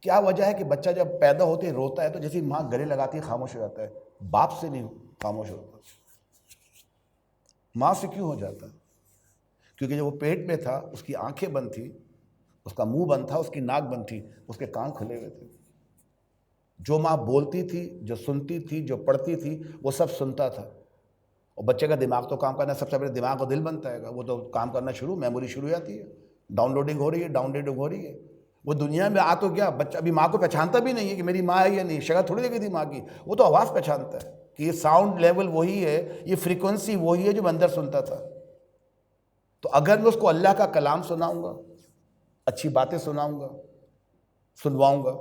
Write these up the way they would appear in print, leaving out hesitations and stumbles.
کیا وجہ ہے کہ بچہ جب پیدا ہوتے ہی روتا ہے تو جیسے ماں گلے لگاتی ہے خاموش ہو جاتا ہے، باپ سے نہیں خاموش ہوتا، ماں سے کیوں ہو جاتا ہے؟ کیونکہ جب وہ پیٹ میں تھا اس کی آنکھیں بند تھی، اس کا منہ بند تھا، اس کی ناک بند تھی، اس کے کان کھلے ہوئے تھے. جو ماں بولتی تھی، جو سنتی تھی، جو پڑھتی تھی، وہ سب سنتا تھا. اور بچے کا دماغ تو کام کرنا، سب سے پہلے دماغ کا دل بنتا ہے گا، وہ تو کام کرنا شروع، میموری شروع ہو جاتی ہے، ڈاؤن لوڈنگ ہو رہی ہے، ڈاؤن لوڈنگ ہو رہی ہے. وہ دنیا میں تو کیا بچہ ابھی ماں کو پہچانتا بھی نہیں ہے کہ میری ماں ہے یا نہیں، شکل تھوڑی دیکھی تھی ماں کی، وہ تو آواز پہچانتا ہے کہ یہ ساؤنڈ لیول وہی ہے، یہ فریکوینسی وہی ہے جو میں اندر سنتا تھا. تو اگر میں اس کو اللہ کا کلام سناؤں گا، اچھی باتیں سناؤں گا، سنواؤں گا،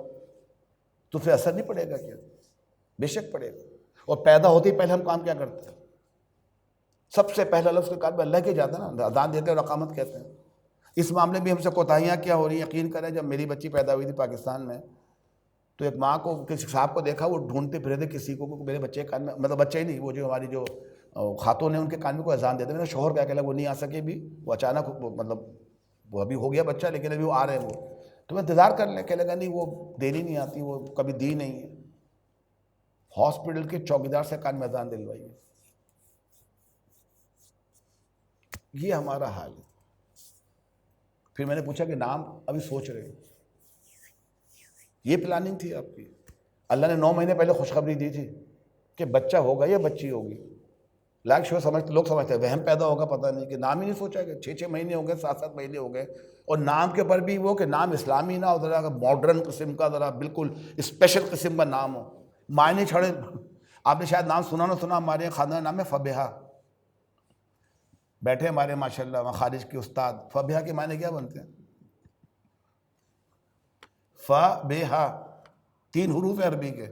تو پھر اثر نہیں پڑے گا کیا؟ بے شک پڑے گا. اور پیدا ہوتے ہی پہلے ہم کام کیا کرتے ہیں؟ سب سے پہلا لفظ کے کام اللہ کے جاتا ہے نا، اذان دیتے ہیں اور اقامت کہتے ہیں. اس معاملے میں ہم سے کوتاہیاں کیا ہو رہی ہیں؟ یقین کریں جب میری بچی پیدا ہوئی تھی پاکستان میں، تو ایک ماں کو کسی صاحب کو دیکھا وہ ڈھونڈتے پھرے تھے کسی کو میرے بچے کے کان میں، مطلب بچہ ہی نہیں، وہ جو ہماری جو خاتون ہیں ان کے کان میں کوئی اذان دیتے. میرا شوہر کیا کہ وہ نہیں آ سکے بھی، وہ اچانک مطلب وہ ابھی ہو گیا بچہ لیکن ابھی وہ آ رہے ہیں وہ، تو میں انتظار کر لیں، کہنے لگا نہیں وہ دیر ہی نہیں آتی، وہ کبھی دی نہیں ہے. ہاسپٹل کے چوکیدار سے کان میں اذان دلوائی ہے. یہ ہمارا حال ہے. پھر میں نے پوچھا کہ نام ابھی سوچ رہے ہیں، یہ پلاننگ تھی آپ کی؟ اللہ نے 9 مہینے پہلے خوشخبری دی تھی کہ بچہ ہوگا یا بچی ہوگی. لوگ سمجھتے ہیں وہم پیدا ہوگا، پتہ نہیں کہ نام ہی نہیں سوچا کہ 6 مہینے ہو گئے، 7 مہینے ہو گئے، اور نام کے اوپر بھی وہ کہ نام اسلامی نہ ہو، ذرا ماڈرن قسم کا، ذرا بالکل اسپیشل قسم کا نام ہو. معنی چھڑے. آپ نے شاید نام سنا نہ سنا، ہمارے خاندان نام ہے فبیہا. بیٹھے ہمارے ماشاءاللہ وہاں خارج کے استاد، فبیہا کے معنی کیا بنتے ہیں؟ فبیہا 3 حروف ہیں عربی کے،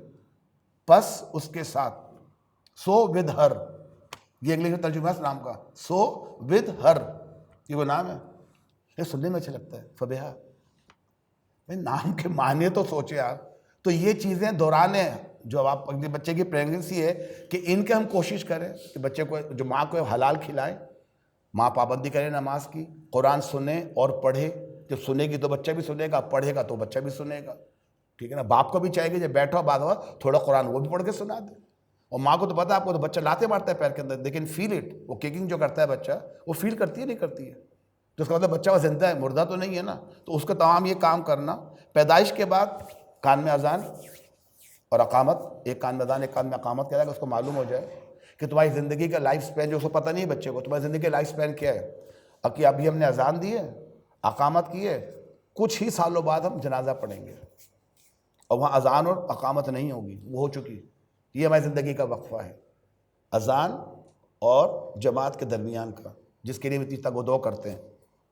پس اس کے ساتھ، سو ود ہر، یہ انگلش میں ترجمہ ہے اس نام کا، سو ود ہر، یہ وہ نام ہے. یہ سننے میں اچھا لگتا ہے فبیہا. نام کے معنی تو سوچے آپ. تو یہ چیزیں دوران جو آپ اپنے بچے کی پریگننسی ہے کہ ان کے ہم کوشش کریں کہ بچے کو، جو ماں کو حلال کھلائیں، ماں پابندی کرے نماز کی، قرآن سنے اور پڑھے. جب سنے گی تو بچہ بھی سنے گا، پڑھے گا تو بچہ بھی سنے گا. ٹھیک ہے نا؟ باپ کو بھی چاہیے کہ جب بیٹھو بعد میں تھوڑا قرآن وہ بھی پڑھ کے سنا دے. اور ماں کو تو پتا ہے، آپ کو تو بچہ لاتے مارتا ہے پیر کے اندر، لیکن فیل اٹ، وہ کیکنگ جو کرتا ہے بچہ، وہ فیل کرتی ہے نہیں کرتی ہے؟ تو اس کا مطلب بچہ وہ زندہ ہے، مردہ تو نہیں ہے نا. تو اس کا تمام یہ کام کرنا، پیدائش کے بعد کان میں اذان اور اقامت، ایک کان میں اذان ایک کان میں اقامت کیا جائے گا، اس کو معلوم ہو جائے کہ تمہاری زندگی کا لائف سپین، جو اس کو پتہ نہیں ہے بچے کو، تمہاری زندگی کا لائف سپین کیا ہے. اب کہ ابھی ہم نے اذان دی ہے، اقامت کی ہے، کچھ ہی سالوں بعد ہم جنازہ پڑھیں گے، اور وہاں اذان اور اقامت نہیں ہوگی، وہ ہو چکی. یہ ہماری زندگی کا وقفہ ہے، اذان اور جماعت کے درمیان کا، جس کے لیے اتنی تگ و دو کرتے ہیں.